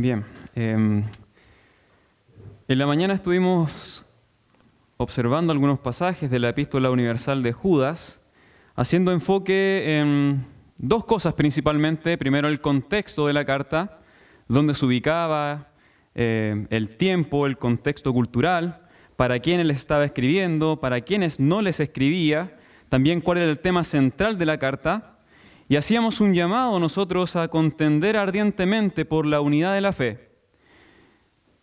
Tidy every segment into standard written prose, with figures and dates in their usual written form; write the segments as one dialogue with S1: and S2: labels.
S1: Bien. En la mañana estuvimos observando algunos pasajes de la Epístola Universal de Judas, haciendo enfoque en dos cosas principalmente. Primero, el contexto de la carta, dónde se ubicaba, el tiempo, el contexto cultural, para quiénes les estaba escribiendo, para quiénes no les escribía, también cuál era el tema central de la carta. Y hacíamos un llamado nosotros a contender ardientemente por la unidad de la fe,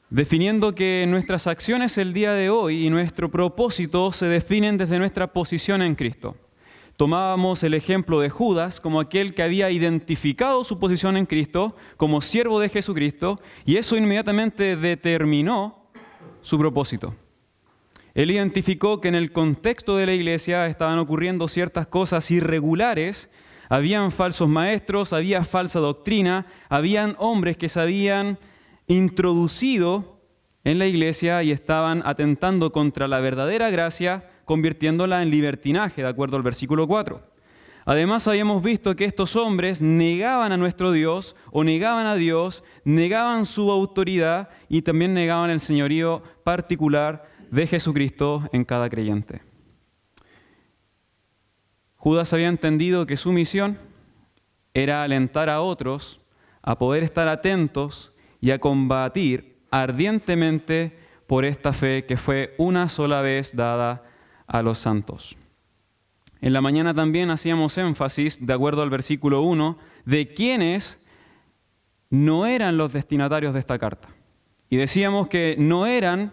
S1: definiendo que nuestras acciones el día de hoy y nuestro propósito se definen desde nuestra posición en Cristo. Tomábamos el ejemplo de Judas como aquel que había identificado su posición en Cristo como siervo de Jesucristo, y eso inmediatamente determinó su propósito. Él identificó que en el contexto de la iglesia estaban ocurriendo ciertas cosas irregulares. Habían falsos maestros, había falsa doctrina, habían hombres que se habían introducido en la iglesia y estaban atentando contra la verdadera gracia, convirtiéndola en libertinaje, de acuerdo al versículo 4. Además, habíamos visto que estos hombres negaban a nuestro Dios, o negaban a Dios, negaban su autoridad y también negaban el señorío particular de Jesucristo en cada creyente. Judas había entendido que su misión era alentar a otros a poder estar atentos y a combatir ardientemente por esta fe que fue una sola vez dada a los santos. En la mañana también hacíamos énfasis, de acuerdo al versículo 1, de quiénes no eran los destinatarios de esta carta. Y decíamos que no eran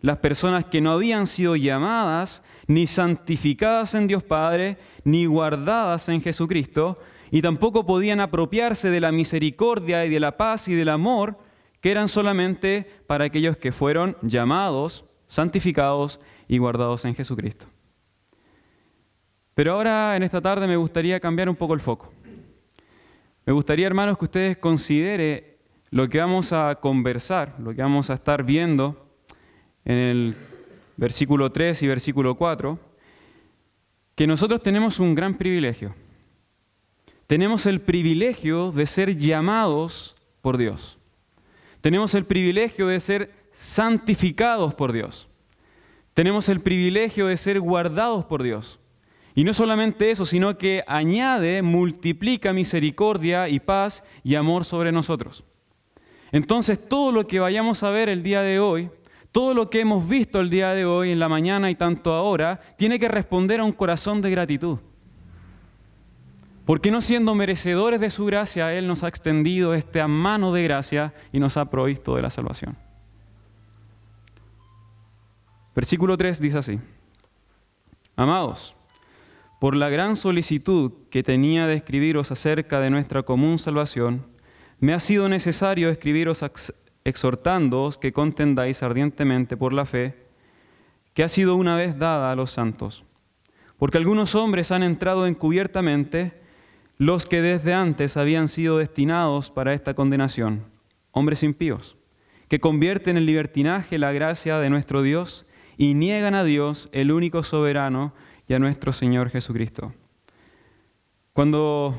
S1: las personas que no habían sido llamadas, ni santificadas en Dios Padre, ni guardadas en Jesucristo, y tampoco podían apropiarse de la misericordia y de la paz y del amor, que eran solamente para aquellos que fueron llamados, santificados y guardados en Jesucristo. Pero ahora, en esta tarde, me gustaría cambiar un poco el foco. Me gustaría, hermanos, que ustedes consideren lo que vamos a conversar, lo que vamos a estar viendo en el versículo 3 y versículo 4, que nosotros tenemos un gran privilegio. Tenemos el privilegio de ser llamados por Dios. Tenemos el privilegio de ser santificados por Dios. Tenemos el privilegio de ser guardados por Dios. Y no solamente eso, sino que añade, multiplica misericordia y paz y amor sobre nosotros. Entonces, todo lo que vayamos a ver el día de hoy, todo lo que hemos visto el día de hoy, en la mañana y tanto ahora, tiene que responder a un corazón de gratitud. Porque no siendo merecedores de su gracia, Él nos ha extendido esta mano de gracia y nos ha provisto de la salvación. Versículo 3 dice así: Amados, por la gran solicitud que tenía de escribiros acerca de nuestra común salvación, me ha sido necesario escribiros exhortándoos que contendáis ardientemente por la fe que ha sido una vez dada a los santos. Porque algunos hombres han entrado encubiertamente, los que desde antes habían sido destinados para esta condenación, hombres impíos, que convierten en libertinaje la gracia de nuestro Dios y niegan a Dios, el único soberano, y a nuestro Señor Jesucristo. Cuando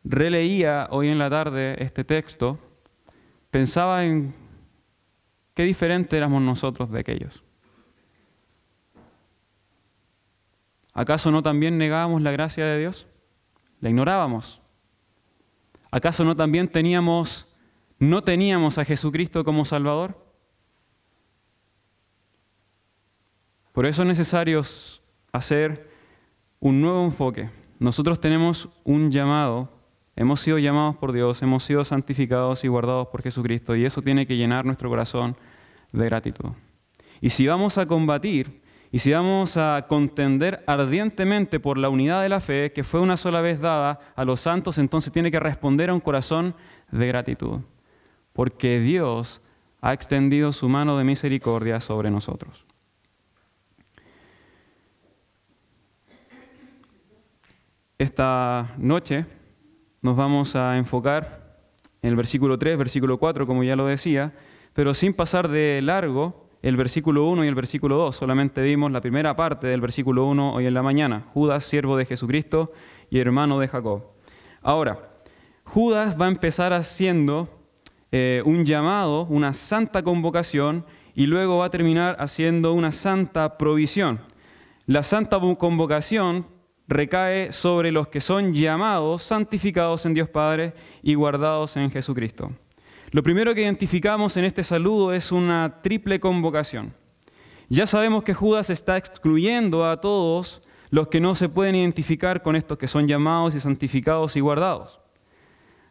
S1: releía hoy en la tarde este texto, pensaba en qué diferente éramos nosotros de aquellos. ¿Acaso no también negábamos la gracia de Dios? ¿La ignorábamos? ¿Acaso no también no teníamos a Jesucristo como Salvador? Por eso es necesario hacer un nuevo enfoque. Nosotros tenemos un llamado. Hemos sido llamados por Dios, hemos sido santificados y guardados por Jesucristo, y eso tiene que llenar nuestro corazón de gratitud. Y si vamos a combatir, y si vamos a contender ardientemente por la unidad de la fe, que fue una sola vez dada a los santos, entonces tiene que responder a un corazón de gratitud, porque Dios ha extendido su mano de misericordia sobre nosotros. Esta noche nos vamos a enfocar en el versículo 3, versículo 4, como ya lo decía, pero sin pasar de largo el versículo 1 y el versículo 2. Solamente vimos la primera parte del versículo 1 hoy en la mañana. Judas, siervo de Jesucristo y hermano de Jacob. Ahora, Judas va a empezar haciendo un llamado, una santa convocación, y luego va a terminar haciendo una santa provisión. La santa convocación recae sobre los que son llamados, santificados en Dios Padre y guardados en Jesucristo. Lo primero que identificamos en este saludo es una triple convocación. Ya sabemos que Judas está excluyendo a todos los que no se pueden identificar con estos que son llamados y santificados y guardados.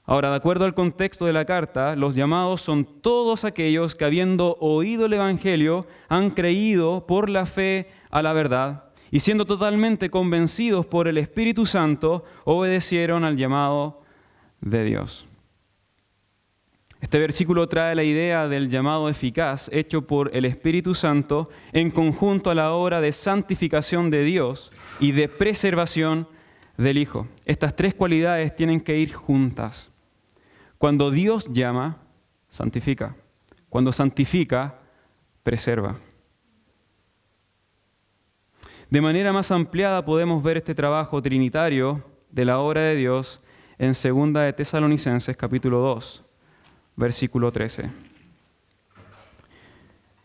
S1: Ahora, de acuerdo al contexto de la carta, los llamados son todos aquellos que, habiendo oído el Evangelio, han creído por la fe a la verdad y, siendo totalmente convencidos por el Espíritu Santo, obedecieron al llamado de Dios. Este versículo trae la idea del llamado eficaz hecho por el Espíritu Santo en conjunto a la obra de santificación de Dios y de preservación del Hijo. Estas tres cualidades tienen que ir juntas. Cuando Dios llama, santifica. Cuando santifica, preserva. De manera más ampliada podemos ver este trabajo trinitario de la obra de Dios en 2 de Tesalonicenses capítulo 2, versículo 13.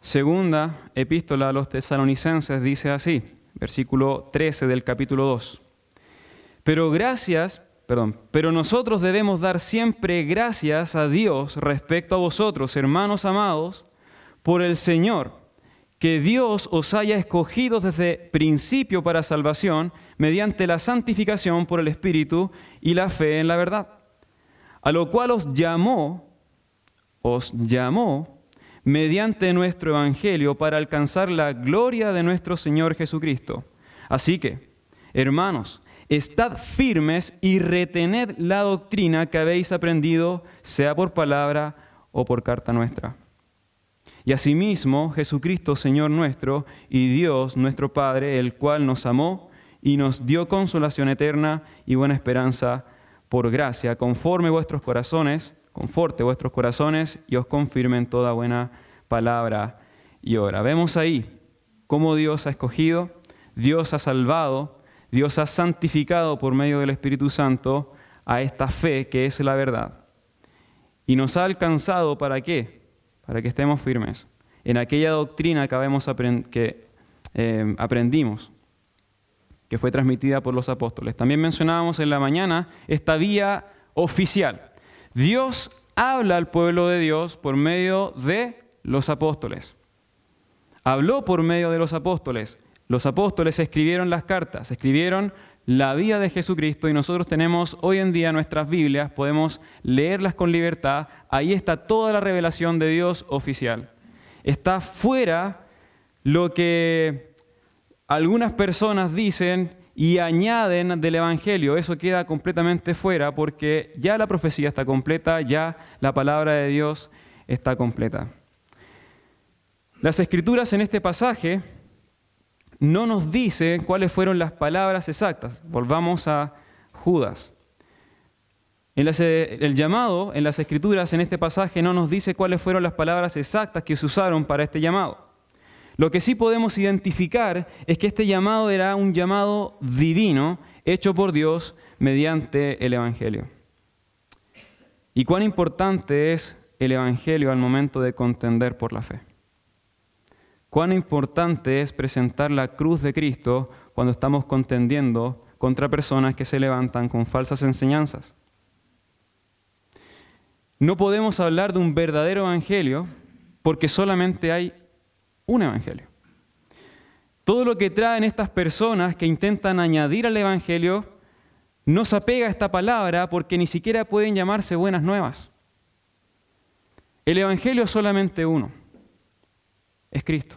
S1: Segunda epístola a los Tesalonicenses dice así, versículo 13 del capítulo 2. Pero nosotros debemos dar siempre gracias a Dios respecto a vosotros, hermanos amados, por el Señor, que Dios os haya escogido desde principio para salvación, mediante la santificación por el Espíritu y la fe en la verdad, a lo cual os llamó mediante nuestro Evangelio para alcanzar la gloria de nuestro Señor Jesucristo. Así que, hermanos, estad firmes y retened la doctrina que habéis aprendido, sea por palabra o por carta nuestra. Y asimismo, Jesucristo, Señor nuestro, y Dios, nuestro Padre, el cual nos amó y nos dio consolación eterna y buena esperanza por gracia, conforte vuestros corazones y os confirme en toda buena palabra y obra. Vemos ahí cómo Dios ha escogido, Dios ha salvado, Dios ha santificado por medio del Espíritu Santo a esta fe que es la verdad. Y nos ha alcanzado ¿para qué? Para que estemos firmes en aquella doctrina que aprendimos, que fue transmitida por los apóstoles. También mencionábamos en la mañana esta vía oficial. Dios habla al pueblo de Dios por medio de los apóstoles. Habló por medio de los apóstoles. Los apóstoles escribieron las cartas, escribieron la vida de Jesucristo y nosotros tenemos hoy en día nuestras Biblias, podemos leerlas con libertad. Ahí está toda la revelación de Dios oficial. Está fuera lo que algunas personas dicen y añaden del Evangelio. Eso queda completamente fuera porque ya la profecía está completa, ya la palabra de Dios está completa. Las Escrituras en este pasaje no nos dice cuáles fueron las palabras exactas. Volvamos a Judas. El llamado en las Escrituras en este pasaje no nos dice cuáles fueron las palabras exactas que se usaron para este llamado. Lo que sí podemos identificar es que este llamado era un llamado divino hecho por Dios mediante el Evangelio. ¿Y cuán importante es el Evangelio al momento de contender por la fe? Cuán importante es presentar la cruz de Cristo cuando estamos contendiendo contra personas que se levantan con falsas enseñanzas. No podemos hablar de un verdadero evangelio porque solamente hay un evangelio. Todo lo que traen estas personas que intentan añadir al evangelio no se apega a esta palabra porque ni siquiera pueden llamarse buenas nuevas. El evangelio es solamente uno. Es Cristo,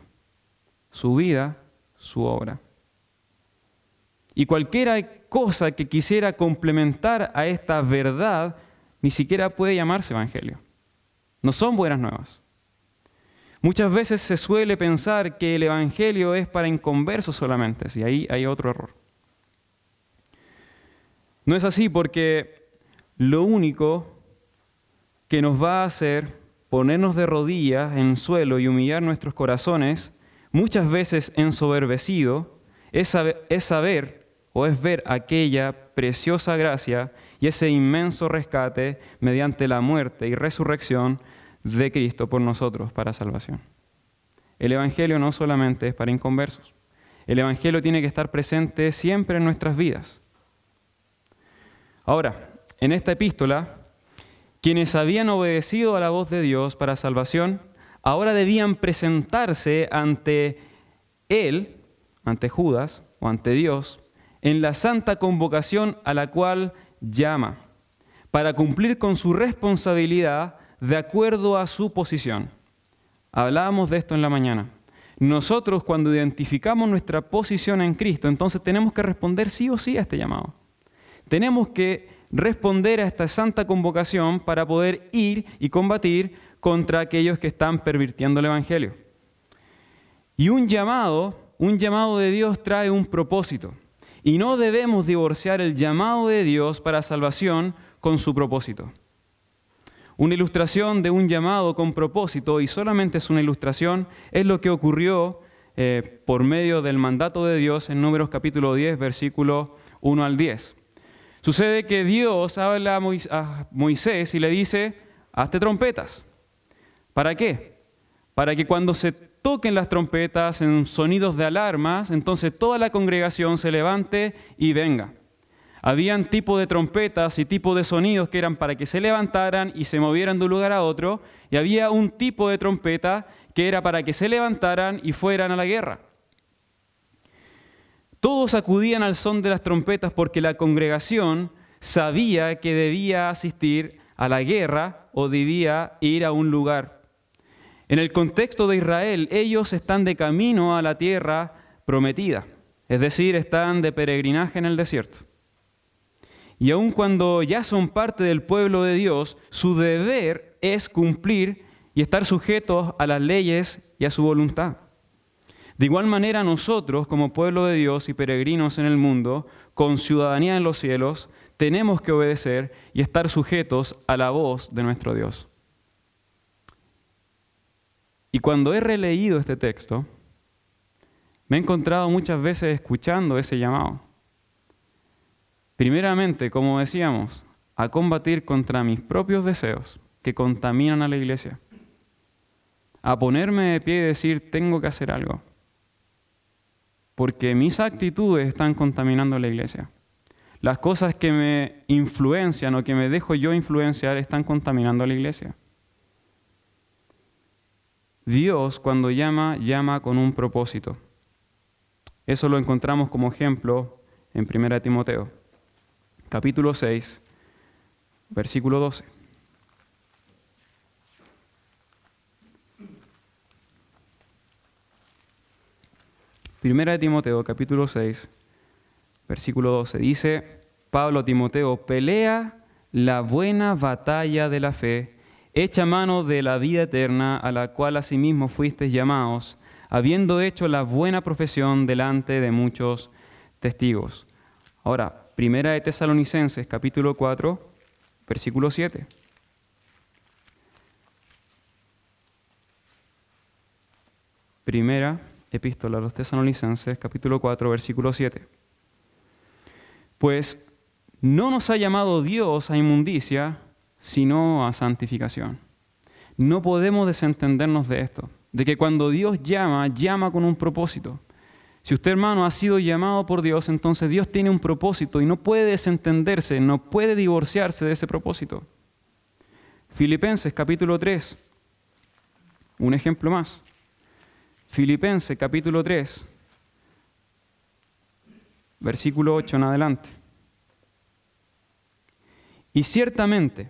S1: su vida, su obra. Y cualquier cosa que quisiera complementar a esta verdad, ni siquiera puede llamarse evangelio. No son buenas nuevas. Muchas veces se suele pensar que el evangelio es para inconversos solamente, y ahí hay otro error. No es así porque lo único que nos va a hacer ponernos de rodillas en el suelo y humillar nuestros corazones, muchas veces ensoberbecido, es ver aquella preciosa gracia y ese inmenso rescate mediante la muerte y resurrección de Cristo por nosotros para salvación. El Evangelio no solamente es para inconversos. El Evangelio tiene que estar presente siempre en nuestras vidas. Ahora, en esta epístola, quienes habían obedecido a la voz de Dios para salvación, ahora debían presentarse ante Él, ante Judas o ante Dios, en la santa convocación a la cual llama, para cumplir con su responsabilidad de acuerdo a su posición. Hablábamos de esto en la mañana. Nosotros, cuando identificamos nuestra posición en Cristo, entonces tenemos que responder sí o sí a este llamado. Tenemos que responder a esta santa convocación para poder ir y combatir contra aquellos que están pervirtiendo el Evangelio. Y un llamado de Dios trae un propósito. Y no debemos divorciar el llamado de Dios para salvación con su propósito. Una ilustración de un llamado con propósito, y solamente es una ilustración, es lo que ocurrió por medio del mandato de Dios en Números capítulo 10, versículos 1 al 10. Sucede que Dios habla a Moisés y le dice, hazte trompetas. ¿Para qué? Para que cuando se toquen las trompetas en sonidos de alarmas, entonces toda la congregación se levante y venga. Habían tipo de trompetas y tipo de sonidos que eran para que se levantaran y se movieran de un lugar a otro, y había un tipo de trompeta que era para que se levantaran y fueran a la guerra. Todos acudían al son de las trompetas porque la congregación sabía que debía asistir a la guerra o debía ir a un lugar. En el contexto de Israel, ellos están de camino a la tierra prometida, es decir, están de peregrinaje en el desierto. Y aun cuando ya son parte del pueblo de Dios, su deber es cumplir y estar sujetos a las leyes y a su voluntad. De igual manera nosotros, como pueblo de Dios y peregrinos en el mundo, con ciudadanía en los cielos, tenemos que obedecer y estar sujetos a la voz de nuestro Dios. Y cuando he releído este texto, me he encontrado muchas veces escuchando ese llamado. Primeramente, como decíamos, a combatir contra mis propios deseos que contaminan a la iglesia. A ponerme de pie y decir, tengo que hacer algo. Porque mis actitudes están contaminando a la iglesia. Las cosas que me influencian o que me dejo yo influenciar están contaminando a la iglesia. Dios, cuando llama, llama con un propósito. Eso lo encontramos como ejemplo en 1 Timoteo, capítulo 6, versículo 12. Primera de Timoteo, capítulo 6, versículo 12. Dice Pablo a Timoteo, pelea la buena batalla de la fe, echa mano de la vida eterna a la cual asimismo fuisteis llamados, habiendo hecho la buena profesión delante de muchos testigos. Ahora, Primera de Tesalonicenses, capítulo 4, versículo 7. Primera epístola a los Tesalonicenses, capítulo 4, versículo 7. Pues no nos ha llamado Dios a inmundicia, sino a santificación. No podemos desentendernos de esto, de que cuando Dios llama, llama con un propósito. Si usted, hermano, ha sido llamado por Dios, entonces Dios tiene un propósito y no puede desentenderse, no puede divorciarse de ese propósito. Filipenses, capítulo 3, un ejemplo más. Filipenses, capítulo 3, versículo 8 en adelante. Y ciertamente,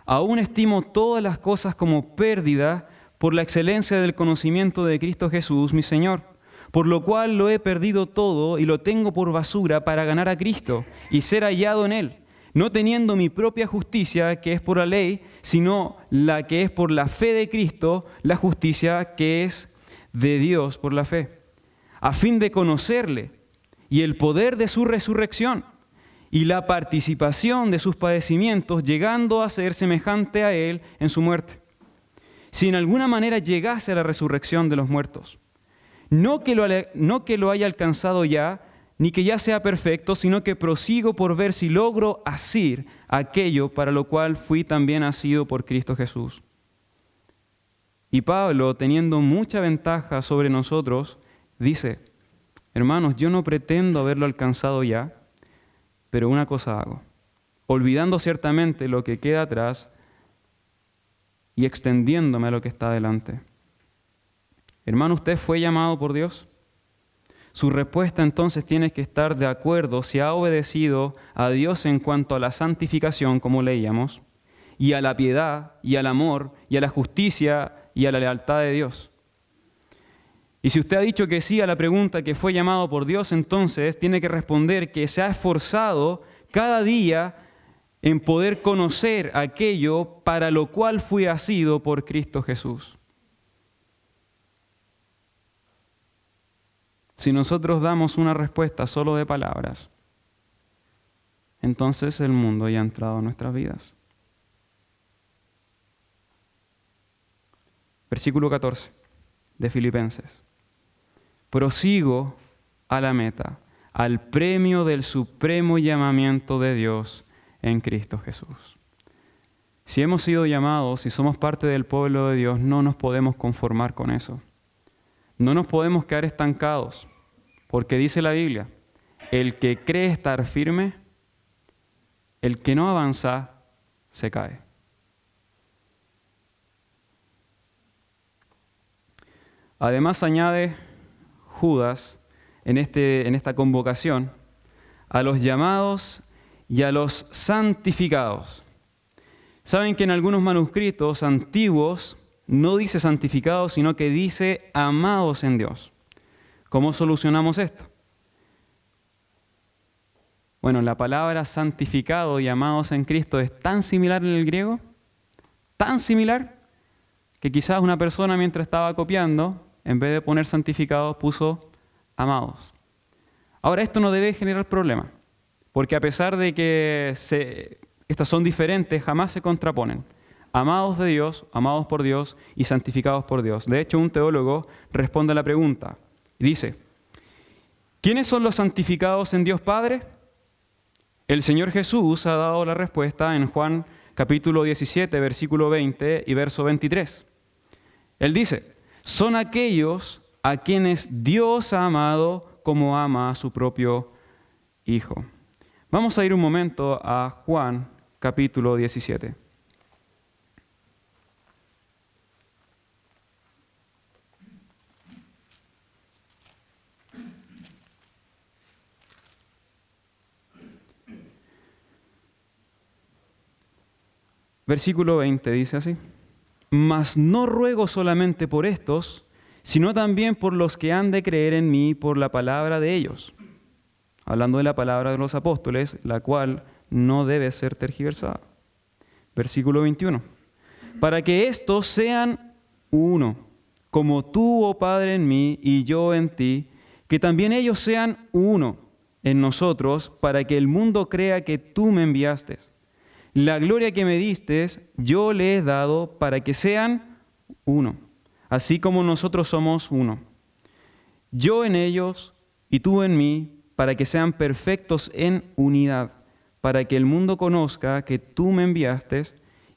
S1: aún estimo todas las cosas como pérdida por la excelencia del conocimiento de Cristo Jesús, mi Señor, por lo cual lo he perdido todo y lo tengo por basura para ganar a Cristo y ser hallado en Él, no teniendo mi propia justicia, que es por la ley, sino la que es por la fe de Cristo, la justicia que es de Dios por la fe, a fin de conocerle y el poder de su resurrección y la participación de sus padecimientos, llegando a ser semejante a Él en su muerte. Si en alguna manera llegase a la resurrección de los muertos, no que lo haya alcanzado ya, ni que ya sea perfecto, sino que prosigo por ver si logro asir aquello para lo cual fui también asido por Cristo Jesús. Y Pablo, teniendo mucha ventaja sobre nosotros, dice: hermanos, yo no pretendo haberlo alcanzado ya, pero una cosa hago, olvidando ciertamente lo que queda atrás y extendiéndome a lo que está delante. Hermano, ¿usted fue llamado por Dios? Su respuesta entonces tiene que estar de acuerdo si ha obedecido a Dios en cuanto a la santificación, como leíamos, y a la piedad, y al amor, y a la justicia, y a la lealtad de Dios. Y si usted ha dicho que sí a la pregunta que fue llamado por Dios, entonces tiene que responder que se ha esforzado cada día en poder conocer aquello para lo cual fui asido por Cristo Jesús. Si nosotros damos una respuesta solo de palabras, entonces el mundo ya ha entrado en nuestras vidas. Versículo 14 de Filipenses. Prosigo a la meta, al premio del supremo llamamiento de Dios en Cristo Jesús. Si hemos sido llamados y somos parte del pueblo de Dios, no nos podemos conformar con eso. No nos podemos quedar estancados, porque dice la Biblia: el que cree estar firme, el que no avanza, se cae. Además añade Judas en esta convocación a los llamados y a los santificados. Saben que en algunos manuscritos antiguos no dice santificados, sino que dice amados en Dios. ¿Cómo solucionamos esto? Bueno, la palabra santificado y amados en Cristo es tan similar en el griego, tan similar, que quizás una persona mientras estaba copiando, en vez de poner santificados, puso amados. Ahora, esto no debe generar problema, porque a pesar de que estas son diferentes, jamás se contraponen. Amados de Dios, amados por Dios y santificados por Dios. De hecho, un teólogo responde a la pregunta y dice: ¿quiénes son los santificados en Dios Padre? El Señor Jesús ha dado la respuesta en Juan capítulo 17, versículo 20 y verso 23. Él dice: son aquellos a quienes Dios ha amado como ama a su propio Hijo. Vamos a ir un momento a Juan capítulo 17. Versículo 20 dice así: mas no ruego solamente por estos, sino también por los que han de creer en mí por la palabra de ellos. Hablando de la palabra de los apóstoles, la cual no debe ser tergiversada. Versículo 21. Para que estos sean uno, como tú, oh Padre, en mí y yo en ti, que también ellos sean uno en nosotros, para que el mundo crea que tú me enviaste. La gloria que me diste, yo le he dado para que sean uno, así como nosotros somos uno. Yo en ellos y tú en mí, para que sean perfectos en unidad, para que el mundo conozca que tú me enviaste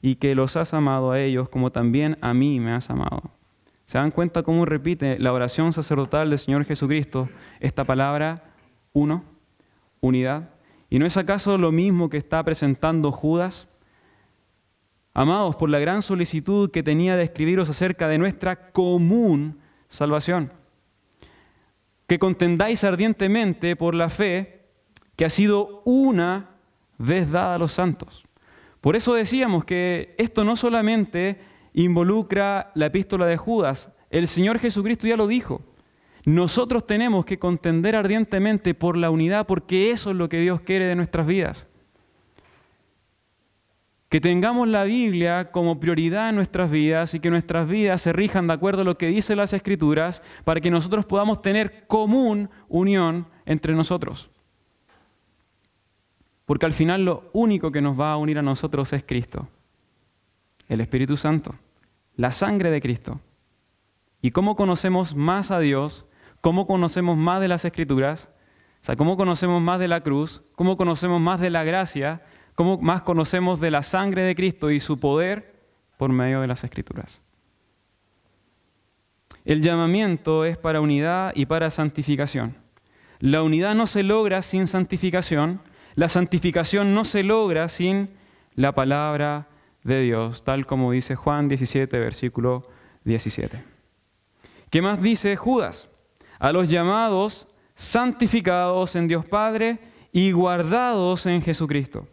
S1: y que los has amado a ellos como también a mí me has amado. ¿Se dan cuenta cómo repite la oración sacerdotal del Señor Jesucristo esta palabra uno, unidad? ¿Y no es acaso lo mismo que está presentando Judas? Amados, por la gran solicitud que tenía de escribiros acerca de nuestra común salvación, que contendáis ardientemente por la fe que ha sido una vez dada a los santos. Por eso decíamos que esto no solamente involucra la epístola de Judas, el Señor Jesucristo ya lo dijo. Nosotros tenemos que contender ardientemente por la unidad, porque eso es lo que Dios quiere de nuestras vidas. Que tengamos la Biblia como prioridad en nuestras vidas y que nuestras vidas se rijan de acuerdo a lo que dicen las Escrituras para que nosotros podamos tener común unión entre nosotros. Porque al final lo único que nos va a unir a nosotros es Cristo, el Espíritu Santo, la sangre de Cristo. ¿Y cómo conocemos más a Dios? ¿Cómo conocemos más de las Escrituras? O sea, ¿cómo conocemos más de la cruz? ¿Cómo conocemos más de la gracia? ¿Cómo más conocemos de la sangre de Cristo y su poder? Por medio de las Escrituras. El llamamiento es para unidad y para santificación. La unidad no se logra sin santificación. La santificación no se logra sin la palabra de Dios, tal como dice Juan 17, versículo 17. ¿Qué más dice Judas? A los llamados, santificados en Dios Padre y guardados en Jesucristo.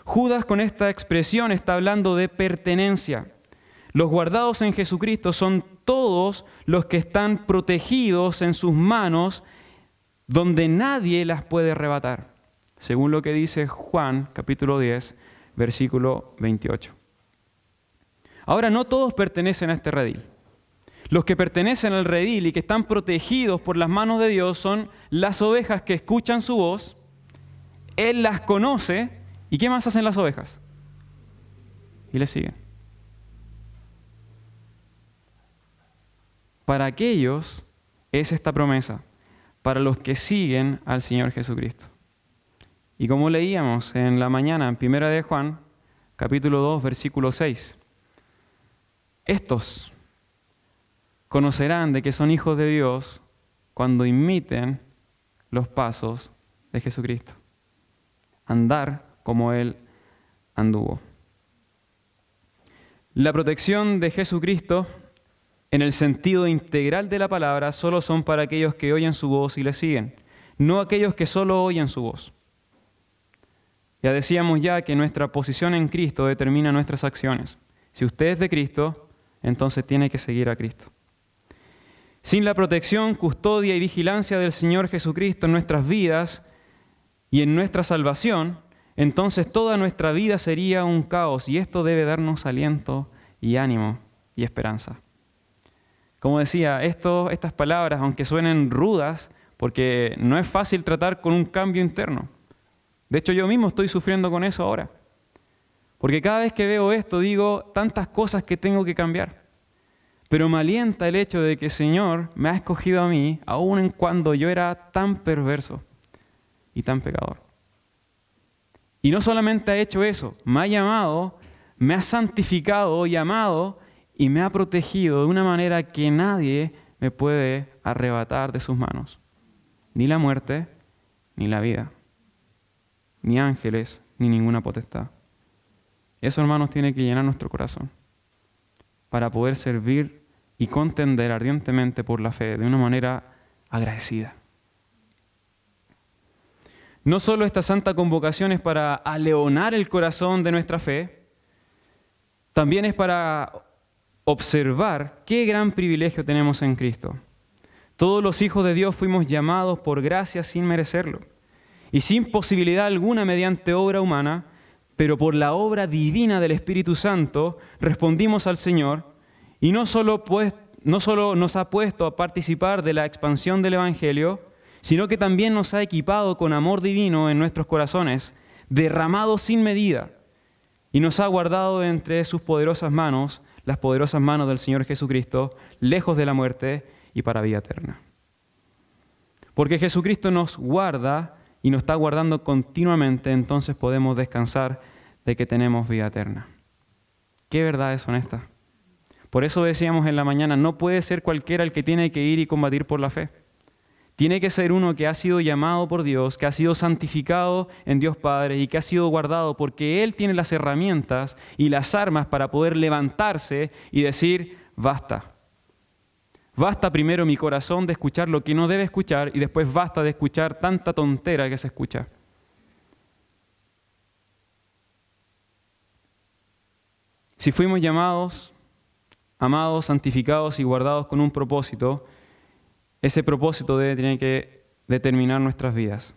S1: Judas con esta expresión está hablando de pertenencia. Los guardados en Jesucristo son todos los que están protegidos en sus manos, donde nadie las puede arrebatar, según lo que dice Juan capítulo 10, versículo 28. Ahora, no todos pertenecen a este redil. Los que pertenecen al redil y que están protegidos por las manos de Dios son las ovejas que escuchan su voz. Él las conoce. ¿Y qué más hacen las ovejas? Y le siguen. Para aquellos es esta promesa, para los que siguen al Señor Jesucristo. Y como leíamos en la mañana, en 1 de Juan, capítulo 2, versículo 6, estos conocerán de que son hijos de Dios cuando imiten los pasos de Jesucristo. Andar como Él anduvo. La protección de Jesucristo, en el sentido integral de la palabra, solo son para aquellos que oyen su voz y le siguen, no aquellos que solo oyen su voz. Ya decíamos que nuestra posición en Cristo determina nuestras acciones. Si usted es de Cristo, entonces tiene que seguir a Cristo. Sin la protección, custodia y vigilancia del Señor Jesucristo en nuestras vidas y en nuestra salvación, entonces toda nuestra vida sería un caos, y esto debe darnos aliento y ánimo y esperanza. Como decía, estas palabras, aunque suenen rudas, porque no es fácil tratar con un cambio interno. De hecho, yo mismo estoy sufriendo con eso ahora. Porque cada vez que veo esto, digo tantas cosas que tengo que cambiar. Pero me alienta el hecho de que el Señor me ha escogido a mí, aun en cuando yo era tan perverso y tan pecador. Y no solamente ha hecho eso, me ha llamado, me ha santificado y amado y me ha protegido de una manera que nadie me puede arrebatar de sus manos. Ni la muerte, ni la vida, ni ángeles, ni ninguna potestad. Eso, hermanos, tiene que llenar nuestro corazón para poder servir y contender ardientemente por la fe de una manera agradecida. No solo esta santa convocación es para aleonar el corazón de nuestra fe, también es para observar qué gran privilegio tenemos en Cristo. Todos los hijos de Dios fuimos llamados por gracia sin merecerlo y sin posibilidad alguna mediante obra humana, pero por la obra divina del Espíritu Santo respondimos al Señor y no solo nos ha puesto a participar de la expansión del Evangelio, sino que también nos ha equipado con amor divino en nuestros corazones, derramado sin medida, y nos ha guardado entre sus poderosas manos, las poderosas manos del Señor Jesucristo, lejos de la muerte y para vida eterna. Porque Jesucristo nos guarda y nos está guardando continuamente, entonces podemos descansar de que tenemos vida eterna. ¿Qué verdades son estas? Por eso decíamos en la mañana, no puede ser cualquiera el que tiene que ir y combatir por la fe. Tiene que ser uno que ha sido llamado por Dios, que ha sido santificado en Dios Padre y que ha sido guardado porque Él tiene las herramientas y las armas para poder levantarse y decir, basta. Basta primero mi corazón de escuchar lo que no debe escuchar y después basta de escuchar tanta tontera que se escucha. Si fuimos llamados, amados, santificados y guardados con un propósito, ese propósito tiene que determinar nuestras vidas.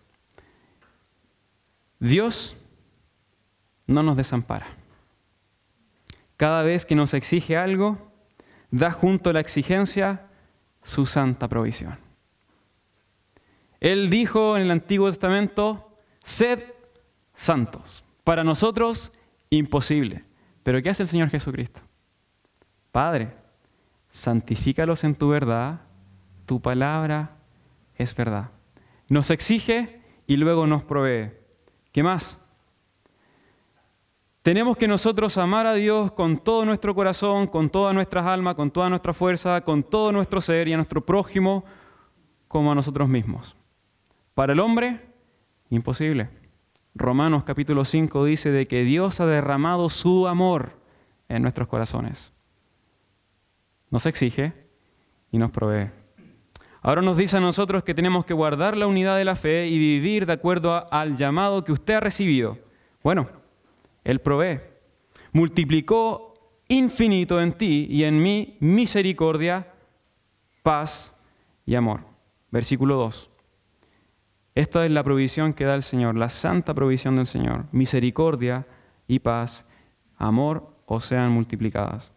S1: Dios no nos desampara. Cada vez que nos exige algo, da junto a la exigencia su santa provisión. Él dijo en el Antiguo Testamento, sed santos. Para nosotros, imposible. ¿Pero qué hace el Señor Jesucristo? Padre, santifícalos en tu verdad. Tu palabra es verdad. nos exige y luego nos provee. ¿Qué más? Tenemos que nosotros amar a Dios con todo nuestro corazón, con todas nuestras almas, con toda nuestra fuerza, con todo nuestro ser y a nuestro prójimo como a nosotros mismos. Para el hombre, imposible. Romanos capítulo 5 dice de que Dios ha derramado su amor en nuestros corazones. Nos exige y nos provee. Ahora nos dice a nosotros que tenemos que guardar la unidad de la fe y vivir de acuerdo al llamado que usted ha recibido. Bueno, Él provee. Multiplicó infinito en ti y en mí misericordia, paz y amor. Versículo 2. Esta es la provisión que da el Señor, la santa provisión del Señor. Misericordia y paz, amor os sean multiplicadas.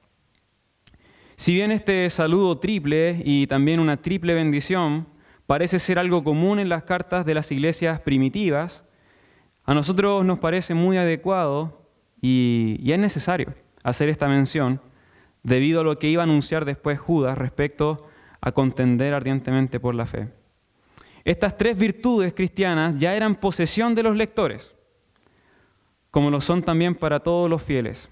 S1: Si bien este saludo triple y también una triple bendición parece ser algo común en las cartas de las iglesias primitivas, a nosotros nos parece muy adecuado y es necesario hacer esta mención debido a lo que iba a anunciar después Judas respecto a contender ardientemente por la fe. Estas tres virtudes cristianas ya eran posesión de los lectores, como lo son también para todos los fieles.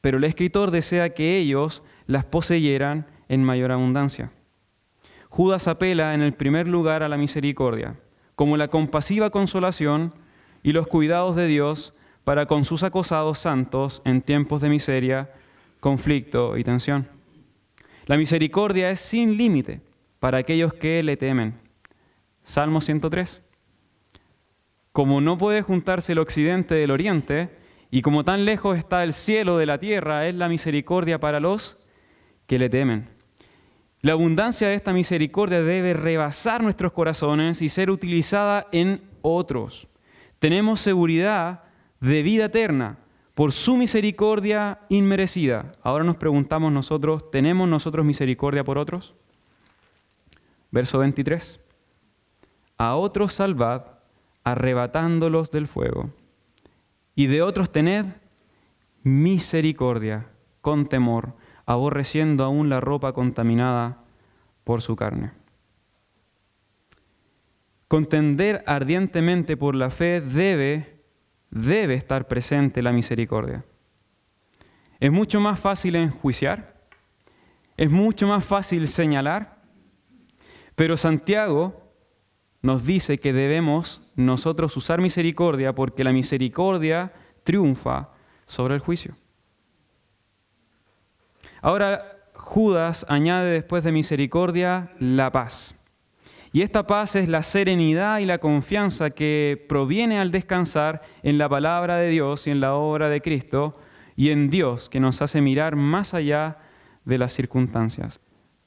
S1: Pero el escritor desea que ellos las poseyeran en mayor abundancia. Judas apela en el primer lugar a la misericordia, como la compasiva consolación y los cuidados de Dios para con sus acosados santos en tiempos de miseria, conflicto y tensión. La misericordia es sin límite para aquellos que le temen. Salmo 103. Como no puede juntarse el occidente del oriente, y como tan lejos está el cielo de la tierra, es la misericordia para los que le temen. La abundancia de esta misericordia debe rebasar nuestros corazones y ser utilizada en otros. Tenemos seguridad de vida eterna por su misericordia inmerecida. Ahora nos preguntamos nosotros, ¿tenemos nosotros misericordia por otros? Verso 23. A otros salvad, arrebatándolos del fuego. Y de otros tened misericordia, con temor, aborreciendo aún la ropa contaminada por su carne. Contender ardientemente por la fe debe estar presente la misericordia. Es mucho más fácil enjuiciar, es mucho más fácil señalar, pero Santiago nos dice que debemos nosotros usar misericordia porque la misericordia triunfa sobre el juicio. Ahora, Judas añade después de misericordia la paz. Y esta paz es la serenidad y la confianza que proviene al descansar en la palabra de Dios y en la obra de Cristo y en Dios que nos hace mirar más allá de las circunstancias.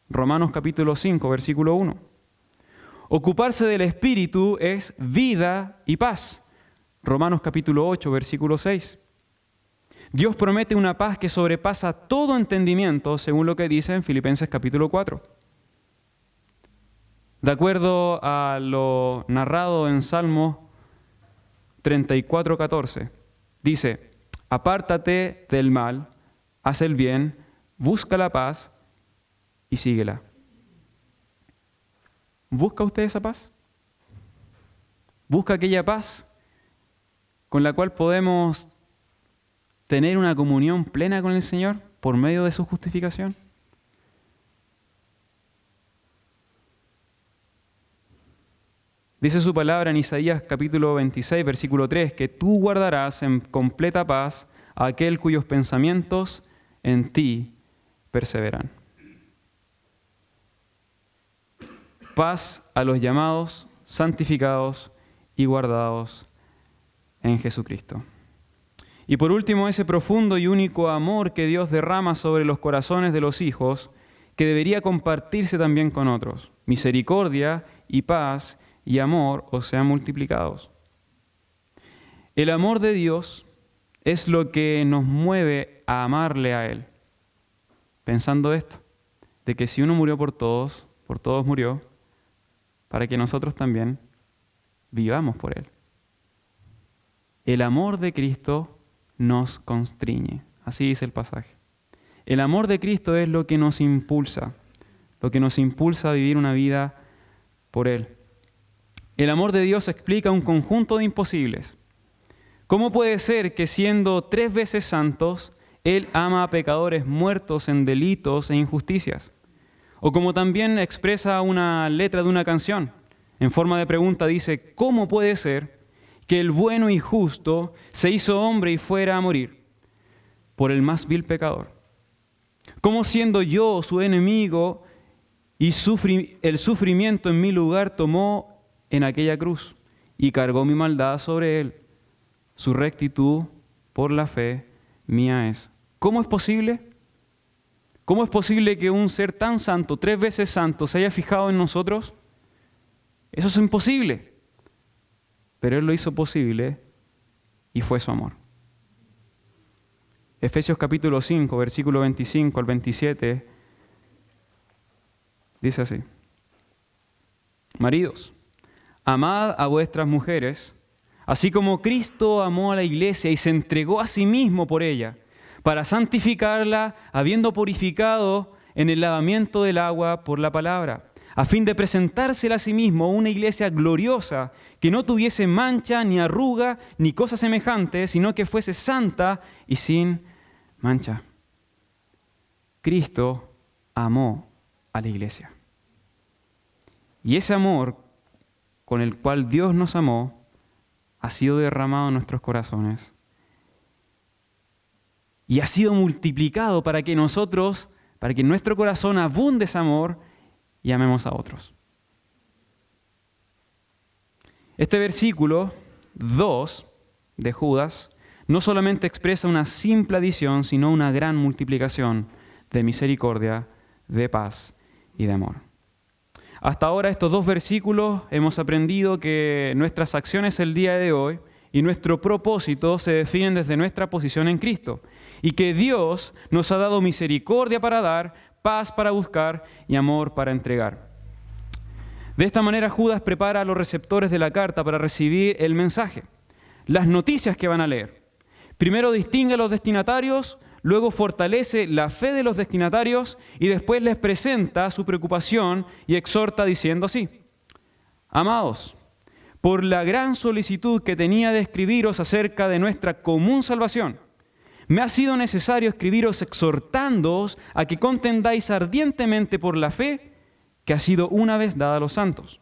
S1: Romanos capítulo 5, versículo 1. Ocuparse del Espíritu es vida y paz. Romanos capítulo 8, versículo 6. Dios promete una paz que sobrepasa todo entendimiento, según lo que dice en Filipenses capítulo 4. De acuerdo a lo narrado en Salmo 34, 14, dice, apártate del mal, haz el bien, busca la paz y síguela. ¿Busca usted esa paz? ¿Busca aquella paz con la cual podemos tener una comunión plena con el Señor por medio de su justificación? Dice su palabra en Isaías capítulo 26, versículo 3, que tú guardarás en completa paz a aquel cuyos pensamientos en ti perseveran. Paz a los llamados, santificados y guardados en Jesucristo. Y por último, ese profundo y único amor que Dios derrama sobre los corazones de los hijos, que debería compartirse también con otros. Misericordia y paz y amor os sean multiplicados. El amor de Dios es lo que nos mueve a amarle a Él. Pensando esto, de que si uno murió por todos murió, para que nosotros también vivamos por Él. El amor de Cristo nos constriñe. Así dice el pasaje. El amor de Cristo es lo que nos impulsa a vivir una vida por Él. el amor de Dios explica un conjunto de imposibles. ¿Cómo puede ser que siendo 3 veces santos, Él ama a pecadores muertos en delitos e injusticias? O como también expresa una letra de una canción, en forma de pregunta dice, ¿cómo puede ser que el bueno y justo se hizo hombre y fuera a morir por el más vil pecador? ¿Cómo siendo yo su enemigo y el sufrimiento en mi lugar tomó en aquella cruz y cargó mi maldad sobre él? Su rectitud por la fe mía es. ¿Cómo es posible? ¿Cómo es posible que un ser tan santo, 3 veces santo, se haya fijado en nosotros? Eso es imposible. Pero Él lo hizo posible y fue su amor. Efesios capítulo 5, versículo 25 al 27, dice así. Maridos, amad a vuestras mujeres, así como Cristo amó a la iglesia y se entregó a sí mismo por ella, para santificarla, habiendo purificado en el lavamiento del agua por la palabra, a fin de presentársela a sí mismo una iglesia gloriosa, que no tuviese mancha, ni arruga, ni cosa semejante, sino que fuese santa y sin mancha. Cristo amó a la iglesia. Y ese amor con el cual Dios nos amó ha sido derramado en nuestros corazones y ha sido multiplicado para que en nuestro corazón abunde ese amor y amemos a otros. Este versículo 2 de Judas no solamente expresa una simple adición, sino una gran multiplicación de misericordia, de paz y de amor. Hasta ahora estos 2 versículos hemos aprendido que nuestras acciones el día de hoy y nuestro propósito se definen desde nuestra posición en Cristo y que Dios nos ha dado misericordia para dar, paz para buscar y amor para entregar. De esta manera Judas prepara a los receptores de la carta para recibir el mensaje, las noticias que van a leer. Primero distingue a los destinatarios, luego fortalece la fe de los destinatarios y después les presenta su preocupación y exhorta diciendo así: Amados, por la gran solicitud que tenía de escribiros acerca de nuestra común salvación, me ha sido necesario escribiros exhortándoos a que contendáis ardientemente por la fe que ha sido una vez dada a los santos.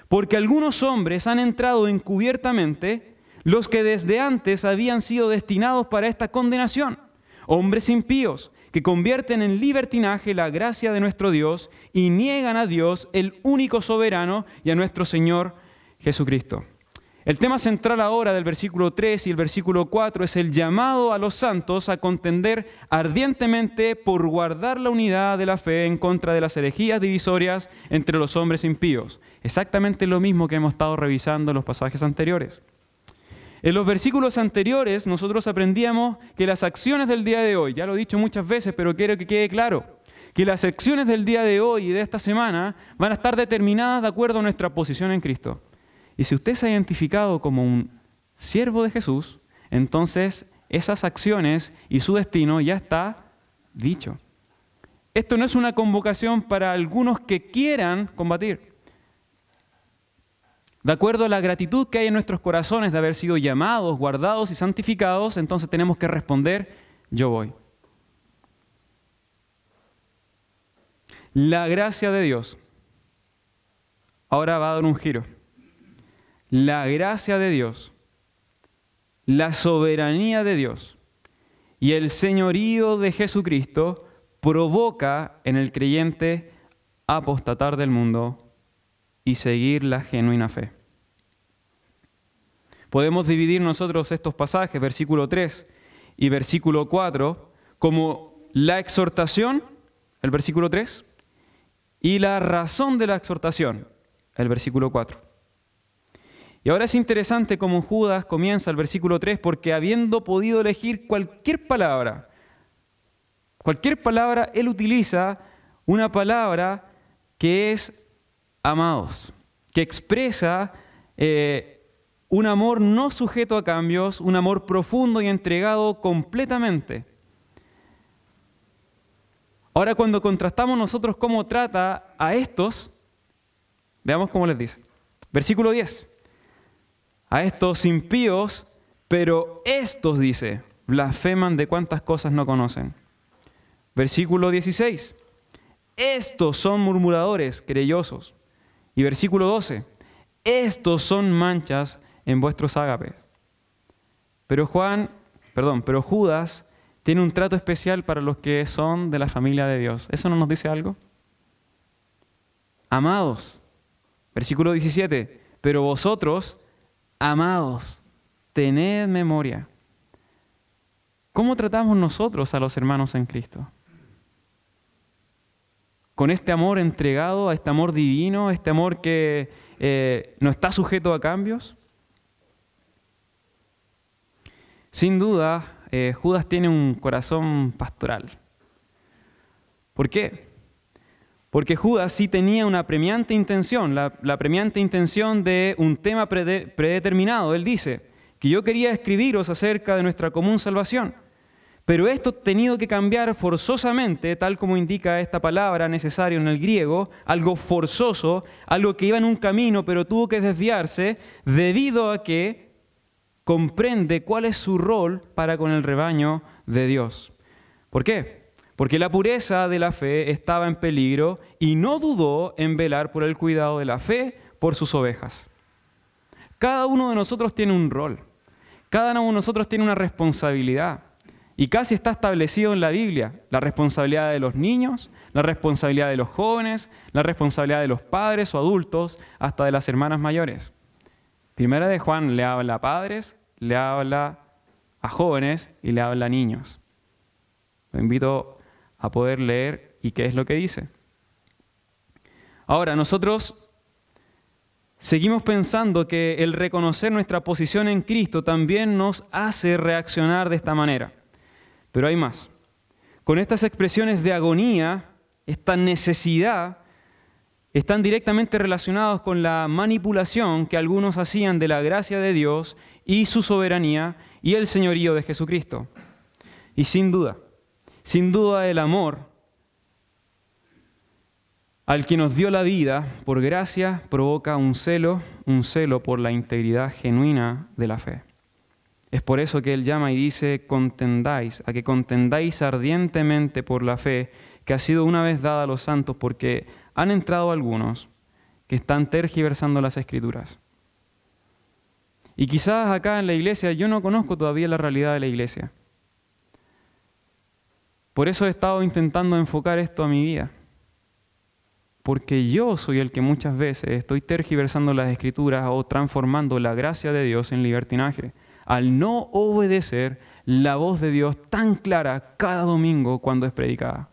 S1: Porque algunos hombres han entrado encubiertamente, los que desde antes habían sido destinados para esta condenación, hombres impíos, que convierten en libertinaje la gracia de nuestro Dios y niegan a Dios, el único soberano, y a nuestro Señor Jesucristo. El tema central ahora del versículo 3 y el versículo 4 es el llamado a los santos a contender ardientemente por guardar la unidad de la fe en contra de las herejías divisorias entre los hombres impíos. Exactamente lo mismo que hemos estado revisando en los pasajes anteriores. En los versículos anteriores nosotros aprendíamos que las acciones del día de hoy, ya lo he dicho muchas veces, pero quiero que quede claro, que las acciones del día de hoy y de esta semana van a estar determinadas de acuerdo a nuestra posición en Cristo. Y si usted se ha identificado como un siervo de Jesús, entonces esas acciones y su destino ya está dicho. Esto no es una convocación para algunos que quieran combatir. De acuerdo a la gratitud que hay en nuestros corazones de haber sido llamados, guardados y santificados, entonces tenemos que responder: yo voy. La gracia de Dios ahora va a dar un giro. La gracia de Dios, la soberanía de Dios y el señorío de Jesucristo provoca en el creyente apostatar del mundo y seguir la genuina fe. Podemos dividir nosotros estos pasajes, versículo 3 y versículo 4, como la exhortación, el versículo 3, y la razón de la exhortación, el versículo 4. Y ahora es interesante cómo Judas comienza el versículo 3, porque habiendo podido elegir cualquier palabra, él utiliza una palabra que es amados, que expresa un amor no sujeto a cambios, un amor profundo y entregado completamente. Ahora, cuando contrastamos nosotros cómo trata a estos, veamos cómo les dice. Versículo 10. A estos impíos, pero estos, dice, blasfeman de cuántas cosas no conocen. Versículo 16. Estos son murmuradores, querellosos. Y versículo 12. Estos son manchas en vuestros ágapes. Pero Judas tiene un trato especial para los que son de la familia de Dios. ¿Eso no nos dice algo? Amados, versículo 17, pero vosotros, amados, tened memoria. ¿Cómo tratamos nosotros a los hermanos en Cristo? Con este amor entregado, a este amor divino, este amor que no está sujeto a cambios. Sin duda, Judas tiene un corazón pastoral. ¿Por qué? Porque Judas sí tenía una apremiante intención, la apremiante intención de un tema predeterminado. Él dice que yo quería escribiros acerca de nuestra común salvación, pero esto ha tenido que cambiar forzosamente, tal como indica esta palabra necesario en el griego, algo forzoso, algo que iba en un camino pero tuvo que desviarse debido a que comprende cuál es su rol para con el rebaño de Dios. ¿Por qué? Porque la pureza de la fe estaba en peligro y no dudó en velar por el cuidado de la fe por sus ovejas. Cada uno de nosotros tiene un rol, cada uno de nosotros tiene una responsabilidad y casi está establecido en la Biblia la responsabilidad de los niños, la responsabilidad de los jóvenes, la responsabilidad de los padres o adultos, hasta de las hermanas mayores. Primera de Juan le habla a padres, le habla a jóvenes y le habla a niños. Lo invito a poder leer y qué es lo que dice. Ahora, nosotros seguimos pensando que el reconocer nuestra posición en Cristo también nos hace reaccionar de esta manera. Pero hay más. Con estas expresiones de agonía, esta necesidad, están directamente relacionados con la manipulación que algunos hacían de la gracia de Dios y su soberanía y el señorío de Jesucristo. Y sin duda el amor al que nos dio la vida por gracia provoca un celo por la integridad genuina de la fe. Es por eso que Él llama y dice, a que contendáis ardientemente por la fe que ha sido una vez dada a los santos, porque han entrado algunos que están tergiversando las Escrituras. Y quizás acá en la iglesia yo no conozco todavía la realidad de la iglesia. Por eso he estado intentando enfocar esto a mi vida. Porque yo soy el que muchas veces estoy tergiversando las Escrituras o transformando la gracia de Dios en libertinaje, al no obedecer la voz de Dios tan clara cada domingo cuando es predicada.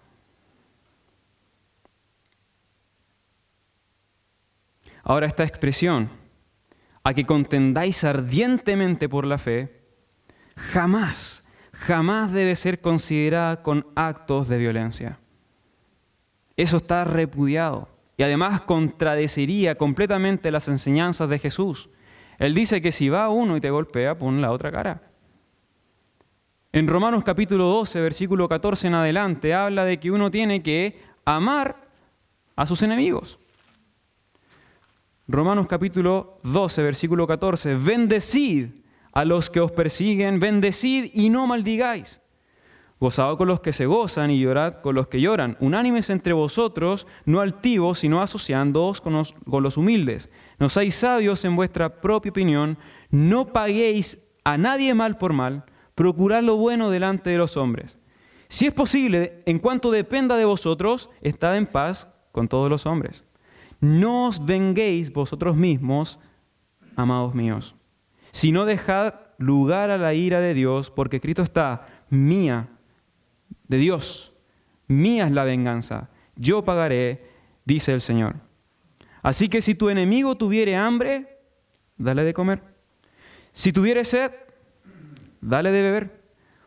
S1: Ahora, esta expresión, a que contendáis ardientemente por la fe, jamás debe ser considerada con actos de violencia. Eso está repudiado y además contradeciría completamente las enseñanzas de Jesús. Él dice que si va uno y te golpea, pon la otra cara. En Romanos capítulo 12, versículo 14 en adelante, habla de que uno tiene que amar a sus enemigos. Romanos capítulo 12, versículo 14, bendecid a los que os persiguen, bendecid y no maldigáis. Gozaos con los que se gozan y llorad con los que lloran. Unánimes entre vosotros, no altivos, sino asociándoos con los humildes. No seáis sabios en vuestra propia opinión, no paguéis a nadie mal por mal, procurad lo bueno delante de los hombres. Si es posible, en cuanto dependa de vosotros, estad en paz con todos los hombres. No os venguéis vosotros mismos, amados míos, sino dejad lugar a la ira de Dios, porque escrito está, mía, de Dios, mía es la venganza, yo pagaré, dice el Señor. Así que si tu enemigo tuviere hambre, dale de comer. Si tuviere sed, dale de beber.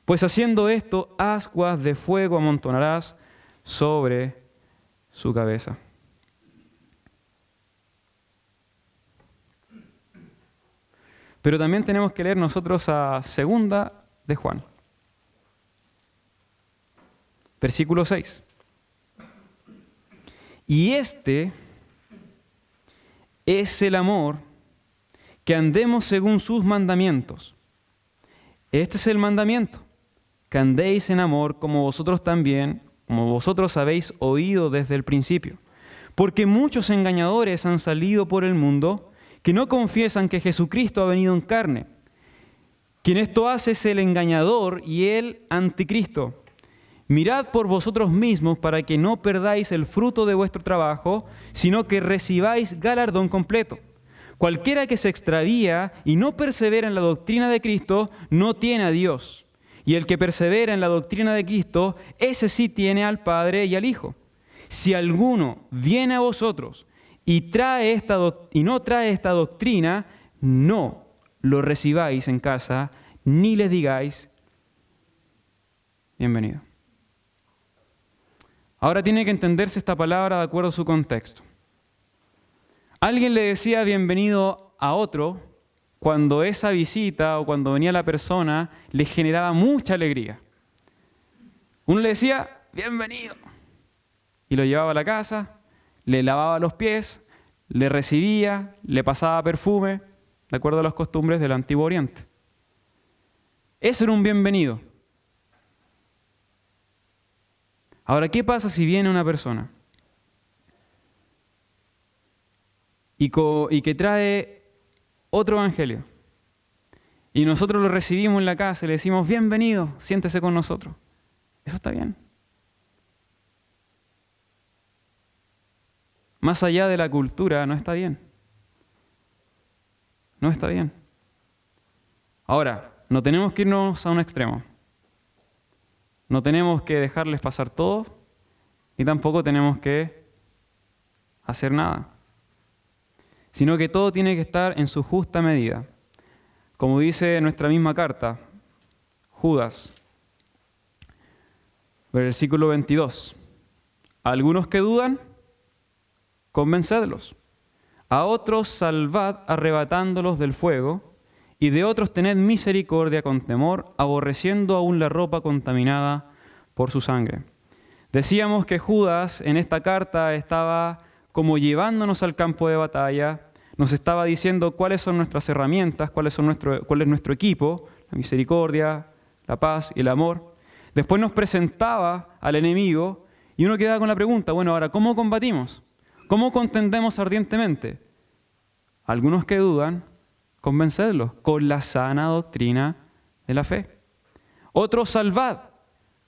S1: Pues haciendo esto, ascuas de fuego amontonarás sobre su cabeza. Pero también tenemos que leer nosotros a 2 de Juan. Versículo 6. Y este es el amor que andemos según sus mandamientos. Este es el mandamiento, que andéis en amor como vosotros habéis oído desde el principio. Porque muchos engañadores han salido por el mundo que no confiesan que Jesucristo ha venido en carne. Quien esto hace es el engañador y el anticristo. Mirad por vosotros mismos para que no perdáis el fruto de vuestro trabajo, sino que recibáis galardón completo. Cualquiera que se extravía y no persevera en la doctrina de Cristo, no tiene a Dios. Y el que persevera en la doctrina de Cristo, ese sí tiene al Padre y al Hijo. Si alguno viene a vosotros y no trae esta doctrina, no lo recibáis en casa, ni le digáis, bienvenido. Ahora tiene que entenderse esta palabra de acuerdo a su contexto. Alguien le decía bienvenido a otro cuando esa visita o cuando venía la persona le generaba mucha alegría. Uno le decía bienvenido y lo llevaba a la casa, le lavaba los pies, le recibía, le pasaba perfume, de acuerdo a las costumbres del Antiguo Oriente. Eso era un bienvenido. Ahora, ¿qué pasa si viene una persona y que trae otro evangelio? Y nosotros lo recibimos en la casa y le decimos, bienvenido, siéntese con nosotros. ¿Eso está bien? Más allá de la cultura, no está bien. No está bien. Ahora, no tenemos que irnos a un extremo. No tenemos que dejarles pasar todo y tampoco tenemos que hacer nada. Sino que todo tiene que estar en su justa medida. Como dice nuestra misma carta, Judas, versículo 22. A algunos que dudan, convencedlos. A otros salvad arrebatándolos del fuego, y de otros tened misericordia con temor, aborreciendo aún la ropa contaminada por su sangre. Decíamos que Judas en esta carta estaba como llevándonos al campo de batalla, nos estaba diciendo cuáles son nuestras herramientas, cuál es nuestro equipo, la misericordia, la paz y el amor. Después nos presentaba al enemigo y uno quedaba con la pregunta, bueno, ahora, ¿cómo combatimos? ¿Cómo contendemos ardientemente? Algunos que dudan, convencedlos con la sana doctrina de la fe. Otros salvad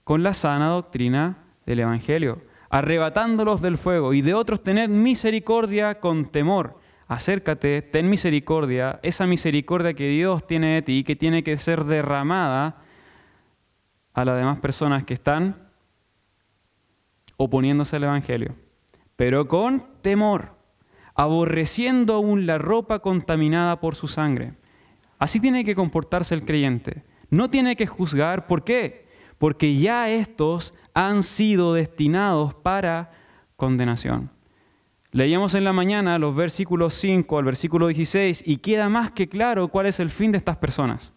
S1: con la sana doctrina del Evangelio, arrebatándolos del fuego. Y de otros tened misericordia con temor. Acércate, ten misericordia, esa misericordia que Dios tiene de ti, que tiene que ser derramada a las demás personas que están oponiéndose al Evangelio. Pero con temor, aborreciendo aún la ropa contaminada por su sangre. Así tiene que comportarse el creyente. No tiene que juzgar. ¿Por qué? Porque ya estos han sido destinados para condenación. Leíamos en la mañana los versículos 5 al versículo 16 y queda más que claro cuál es el fin de estas personas.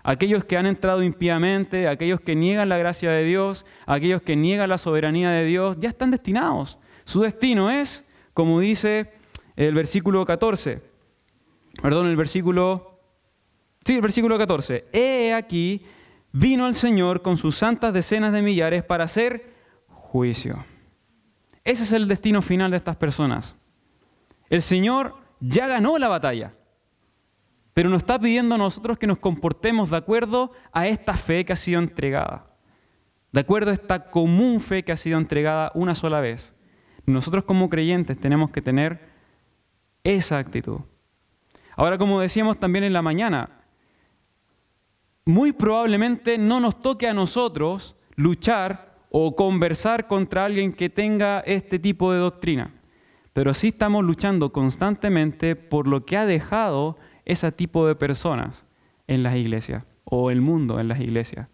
S1: Aquellos que han entrado impíamente, aquellos que niegan la gracia de Dios, aquellos que niegan la soberanía de Dios, ya están destinados. Su destino es, como dice el versículo 14, el versículo 14. He aquí, vino el Señor con sus santas decenas de millares para hacer juicio. Ese es el destino final de estas personas. El Señor ya ganó la batalla, pero nos está pidiendo a nosotros que nos comportemos de acuerdo a esta fe que ha sido entregada, de acuerdo a esta común fe que ha sido entregada una sola vez. Nosotros como creyentes tenemos que tener esa actitud. Ahora, como decíamos también en la mañana, muy probablemente no nos toque a nosotros luchar o conversar contra alguien que tenga este tipo de doctrina, pero sí estamos luchando constantemente por lo que ha dejado ese tipo de personas en las iglesias o el mundo en las iglesias.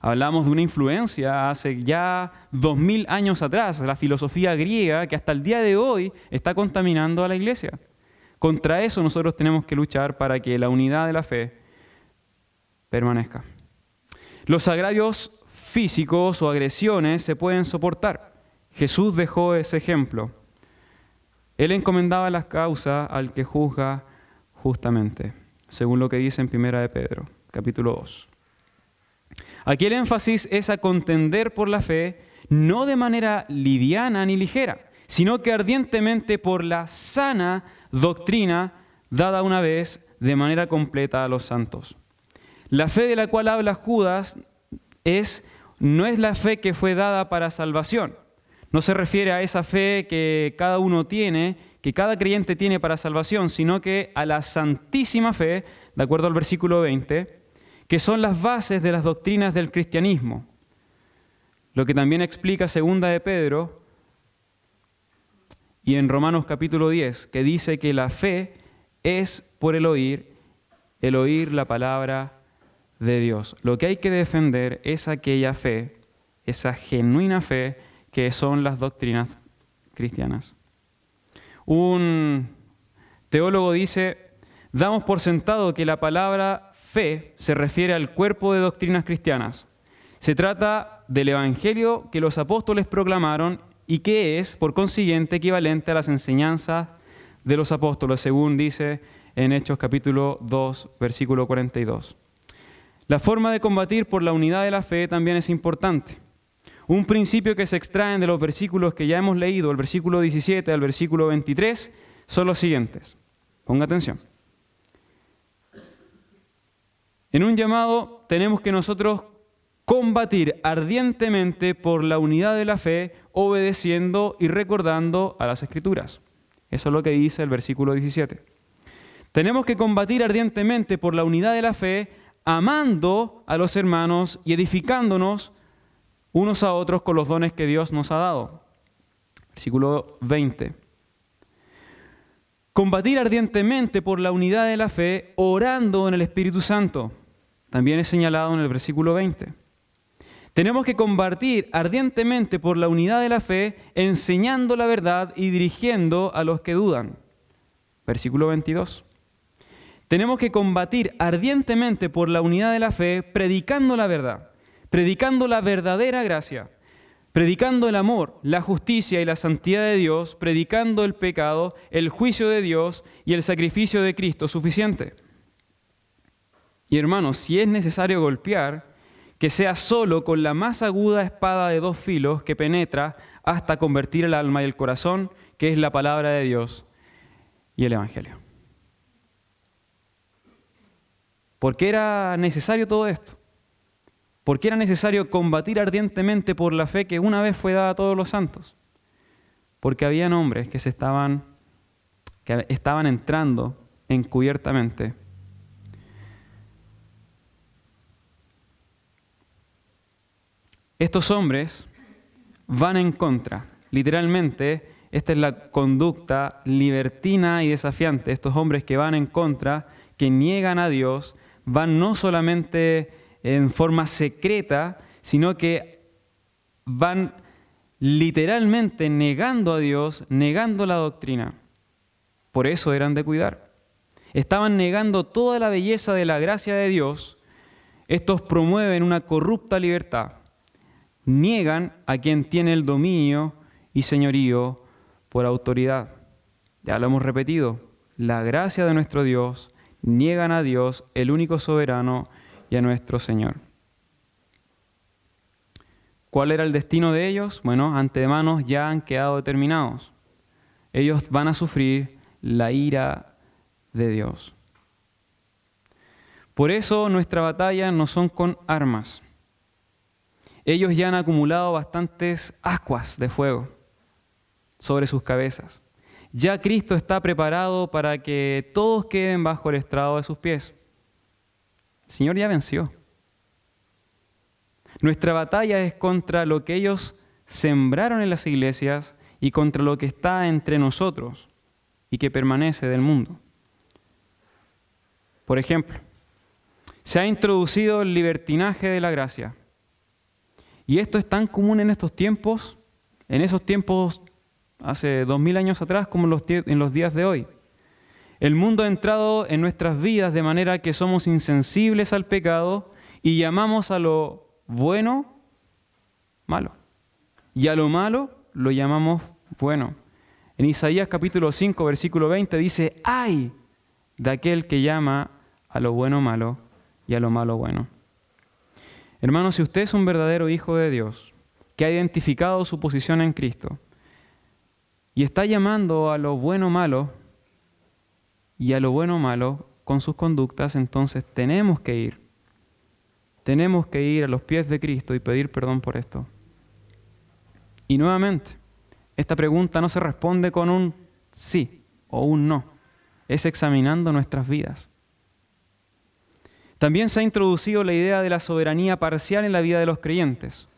S1: Hablamos de una influencia hace ya 2000 años atrás, la filosofía griega, que hasta el día de hoy está contaminando a la iglesia. Contra eso nosotros tenemos que luchar para que la unidad de la fe permanezca. Los agravios físicos o agresiones se pueden soportar. Jesús dejó ese ejemplo. Él encomendaba las causas al que juzga justamente, según lo que dice en 1 de Pedro, capítulo 2. Aquí el énfasis es a contender por la fe, no de manera liviana ni ligera, sino que ardientemente por la sana doctrina dada una vez de manera completa a los santos. La fe de la cual habla Judas no es la fe que fue dada para salvación. No se refiere a esa fe que cada uno tiene, que cada creyente tiene para salvación, sino que a la santísima fe, de acuerdo al versículo 20, que son las bases de las doctrinas del cristianismo. Lo que también explica 2 de Pedro y en Romanos capítulo 10, que dice que la fe es por el oír la palabra de Dios. Lo que hay que defender es aquella fe, esa genuina fe que son las doctrinas cristianas. Un teólogo dice, damos por sentado que la palabra fe se refiere al cuerpo de doctrinas cristianas. Se trata del evangelio que los apóstoles proclamaron y que es, por consiguiente, equivalente a las enseñanzas de los apóstoles, según dice en Hechos capítulo 2, versículo 42. La forma de combatir por la unidad de la fe también es importante. Un principio que se extraen de los versículos que ya hemos leído, el versículo 17 al versículo 23, son los siguientes. Ponga atención. En un llamado tenemos que nosotros combatir ardientemente por la unidad de la fe, obedeciendo y recordando a las Escrituras. Eso es lo que dice el versículo 17. Tenemos que combatir ardientemente por la unidad de la fe, amando a los hermanos y edificándonos unos a otros con los dones que Dios nos ha dado. Versículo 20. Combatir ardientemente por la unidad de la fe, orando en el Espíritu Santo. También es señalado en el versículo 20. Tenemos que combatir ardientemente por la unidad de la fe, enseñando la verdad y dirigiendo a los que dudan. Versículo 22. Tenemos que combatir ardientemente por la unidad de la fe, predicando la verdad, predicando la verdadera gracia, predicando el amor, la justicia y la santidad de Dios, predicando el pecado, el juicio de Dios y el sacrificio de Cristo suficiente. Y hermanos, si es necesario golpear, que sea solo con la más aguda espada de 2 filos que penetra hasta convertir el alma y el corazón, que es la palabra de Dios y el Evangelio. ¿Por qué era necesario todo esto? ¿Por qué era necesario combatir ardientemente por la fe que una vez fue dada a todos los santos? Porque habían hombres que estaban entrando encubiertamente. Estos hombres van en contra. Literalmente, esta es la conducta libertina y desafiante. Estos hombres que van en contra, que niegan a Dios, van no solamente en forma secreta, sino que van literalmente negando a Dios, negando la doctrina. Por eso eran de cuidar. Estaban negando toda la belleza de la gracia de Dios. Estos promueven una corrupta libertad. Niegan a quien tiene el dominio y señorío por autoridad. Ya lo hemos repetido. La gracia de nuestro Dios, niegan a Dios, el único soberano, y a nuestro Señor. ¿Cuál era el destino de ellos? Bueno, antemano ya han quedado determinados. Ellos van a sufrir la ira de Dios. Por eso nuestra batalla no son con armas. Ellos ya han acumulado bastantes ascuas de fuego sobre sus cabezas. Ya Cristo está preparado para que todos queden bajo el estrado de sus pies. El Señor ya venció. Nuestra batalla es contra lo que ellos sembraron en las iglesias y contra lo que está entre nosotros y que permanece del mundo. Por ejemplo, se ha introducido el libertinaje de la gracia. Y esto es tan común en estos tiempos, en esos tiempos hace 2000 años atrás como en los días de hoy. El mundo ha entrado en nuestras vidas de manera que somos insensibles al pecado y llamamos a lo bueno malo. Y a lo malo lo llamamos bueno. En Isaías capítulo 5, versículo 20 dice, ¡ay de aquel que llama a lo bueno malo y a lo malo bueno. Hermanos, si usted es un verdadero hijo de Dios, que ha identificado su posición en Cristo y está llamando a lo bueno malo y a lo bueno malo con sus conductas, entonces tenemos que ir a los pies de Cristo y pedir perdón por esto. Y nuevamente, esta pregunta no se responde con un sí o un no, es examinando nuestras vidas. También se ha introducido la idea de la soberanía parcial en la vida de los creyentes.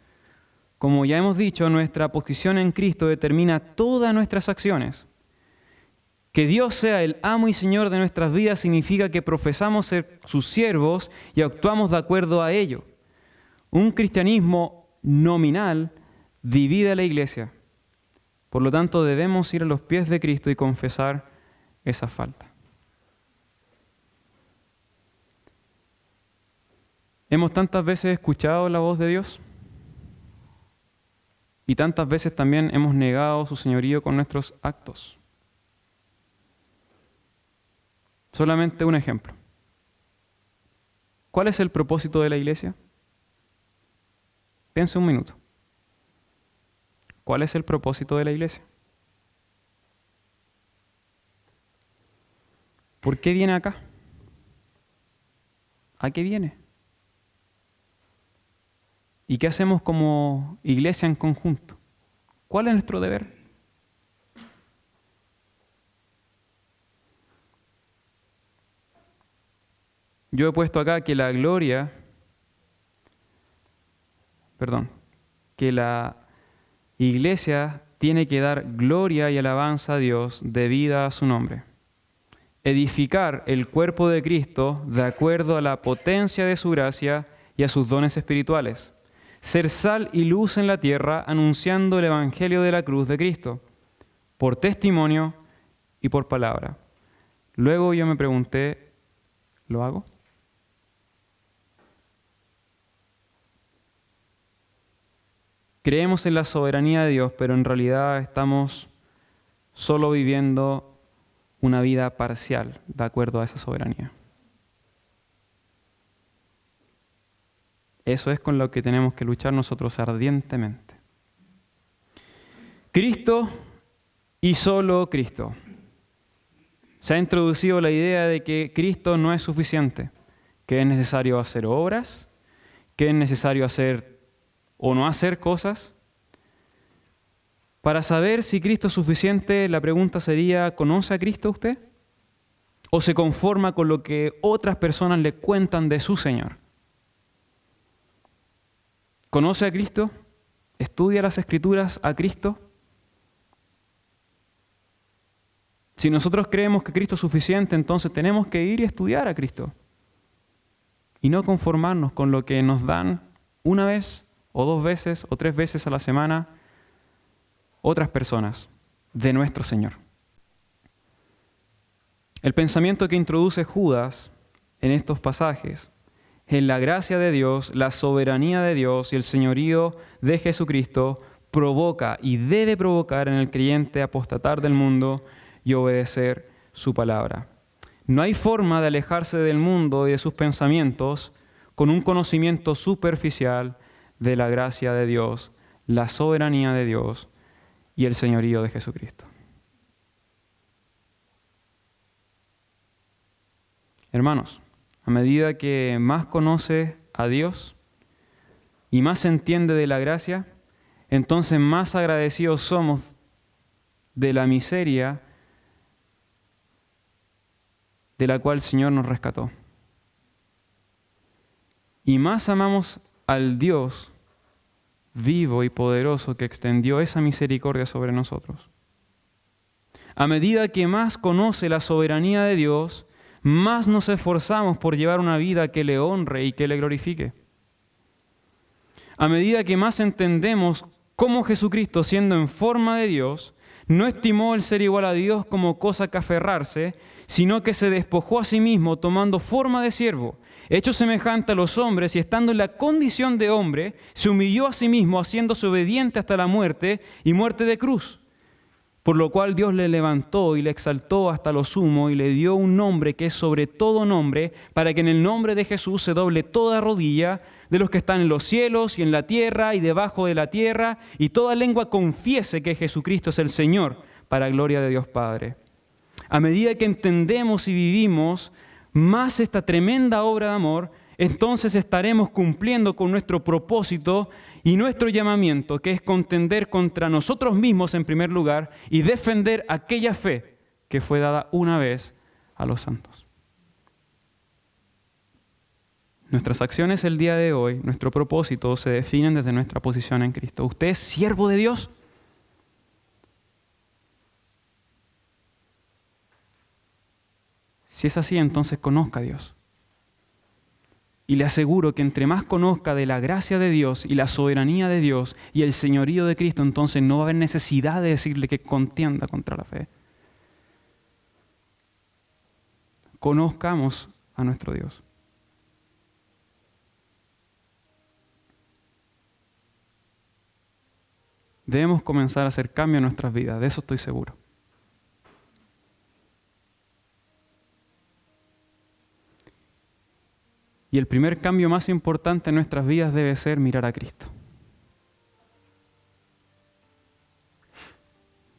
S1: Como ya hemos dicho, nuestra posición en Cristo determina todas nuestras acciones. Que Dios sea el amo y Señor de nuestras vidas significa que profesamos ser sus siervos y actuamos de acuerdo a ello. Un cristianismo nominal divide a la iglesia. Por lo tanto, debemos ir a los pies de Cristo y confesar esa falta. ¿Hemos tantas veces escuchado la voz de Dios? Y tantas veces también hemos negado su señorío con nuestros actos. Solamente un ejemplo. ¿Cuál es el propósito de la iglesia? Piense un minuto. ¿Cuál es el propósito de la iglesia? ¿Por qué viene acá? ¿A qué viene? ¿Y qué hacemos como iglesia en conjunto? ¿Cuál es nuestro deber? Yo he puesto acá que la iglesia tiene que dar gloria y alabanza a Dios debida a su nombre. Edificar el cuerpo de Cristo de acuerdo a la potencia de su gracia y a sus dones espirituales. Ser sal y luz en la tierra anunciando el evangelio de la cruz de Cristo, por testimonio y por palabra. Luego yo me pregunté, ¿lo hago? Creemos en la soberanía de Dios, pero en realidad estamos solo viviendo una vida parcial de acuerdo a esa soberanía. Eso es con lo que tenemos que luchar nosotros ardientemente. Cristo y solo Cristo. Se ha introducido la idea de que Cristo no es suficiente, que es necesario hacer obras, que es necesario hacer o no hacer cosas. Para saber si Cristo es suficiente, la pregunta sería, ¿conoce a Cristo usted? ¿O se conforma con lo que otras personas le cuentan de su Señor? ¿Conoce a Cristo? ¿Estudia las Escrituras a Cristo? Si nosotros creemos que Cristo es suficiente, entonces tenemos que ir y estudiar a Cristo. Y no conformarnos con lo que nos dan una vez, o 2 veces, o 3 veces a la semana, otras personas de nuestro Señor. El pensamiento que introduce Judas en estos pasajes, en la gracia de Dios, la soberanía de Dios y el señorío de Jesucristo, provoca y debe provocar en el creyente apostatar del mundo y obedecer su palabra. No hay forma de alejarse del mundo y de sus pensamientos con un conocimiento superficial de la gracia de Dios, la soberanía de Dios y el señorío de Jesucristo. Hermanos, a medida que más conoce a Dios y más entiende de la gracia, entonces más agradecidos somos de la miseria de la cual el Señor nos rescató. Y más amamos al Dios vivo y poderoso que extendió esa misericordia sobre nosotros. A medida que más conoce la soberanía de Dios, más nos esforzamos por llevar una vida que le honre y que le glorifique. A medida que más entendemos cómo Jesucristo, siendo en forma de Dios, no estimó el ser igual a Dios como cosa que aferrarse, sino que se despojó a sí mismo tomando forma de siervo, hecho semejante a los hombres y estando en la condición de hombre, se humilló a sí mismo haciéndose obediente hasta la muerte y muerte de cruz. por lo cual Dios le levantó y le exaltó hasta lo sumo y le dio un nombre que es sobre todo nombre, para que en el nombre de Jesús se doble toda rodilla de los que están en los cielos y en la tierra y debajo de la tierra, y toda lengua confiese que Jesucristo es el Señor, para gloria de Dios Padre. A medida que entendemos y vivimos más esta tremenda obra de amor, entonces estaremos cumpliendo con nuestro propósito y nuestro llamamiento, que es contender contra nosotros mismos en primer lugar y defender aquella fe que fue dada una vez a los santos. Nuestras acciones el día de hoy, nuestro propósito, se definen desde nuestra posición en Cristo. ¿Usted es siervo de Dios? Si es así, entonces conozca a Dios. Y le aseguro que entre más conozca de la gracia de Dios y la soberanía de Dios y el señorío de Cristo, entonces no va a haber necesidad de decirle que contienda contra la fe. Conozcamos a nuestro Dios. Debemos comenzar a hacer cambio en nuestras vidas, de eso estoy seguro. Y el primer cambio más importante en nuestras vidas debe ser mirar a Cristo.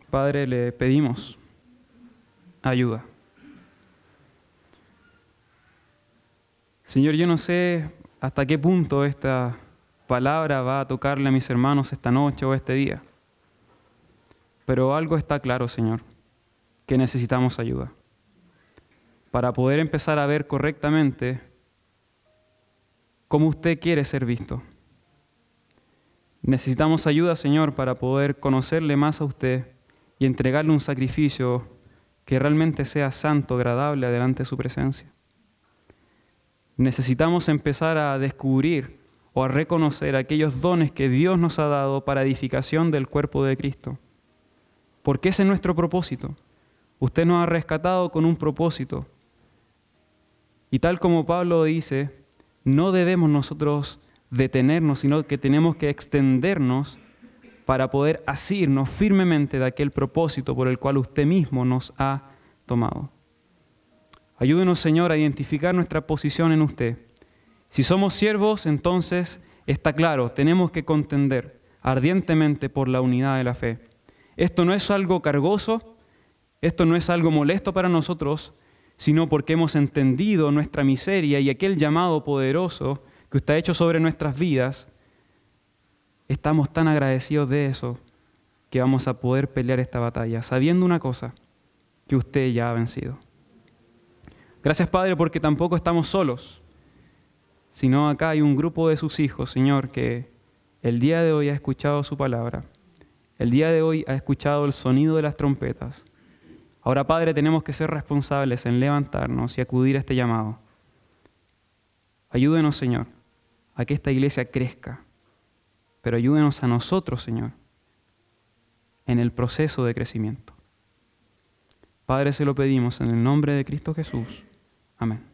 S1: Padre, le pedimos ayuda. Señor, yo no sé hasta qué punto esta palabra va a tocarle a mis hermanos esta noche o este día, pero algo está claro, Señor, que necesitamos ayuda para poder empezar a ver correctamente cómo usted quiere ser visto. Necesitamos ayuda, Señor, para poder conocerle más a usted y entregarle un sacrificio que realmente sea santo, agradable delante de su presencia. Necesitamos empezar a descubrir o a reconocer aquellos dones que Dios nos ha dado para edificación del cuerpo de Cristo. Porque ese es nuestro propósito. Usted nos ha rescatado con un propósito. Y tal como Pablo dice, no debemos nosotros detenernos, sino que tenemos que extendernos para poder asirnos firmemente de aquel propósito por el cual usted mismo nos ha tomado. Ayúdenos, Señor, a identificar nuestra posición en usted. Si somos siervos, entonces está claro, tenemos que contender ardientemente por la unidad de la fe. Esto no es algo cargoso, esto no es algo molesto para nosotros, sino porque hemos entendido nuestra miseria y aquel llamado poderoso que usted ha hecho sobre nuestras vidas. Estamos tan agradecidos de eso que vamos a poder pelear esta batalla, sabiendo una cosa, que usted ya ha vencido. Gracias, Padre, porque tampoco estamos solos, sino acá hay un grupo de sus hijos, Señor, que el día de hoy ha escuchado su palabra, el día de hoy ha escuchado el sonido de las trompetas. Ahora, Padre, tenemos que ser responsables en levantarnos y acudir a este llamado. Ayúdenos, Señor, a que esta iglesia crezca, pero ayúdenos a nosotros, Señor, en el proceso de crecimiento. Padre, se lo pedimos en el nombre de Cristo Jesús. Amén.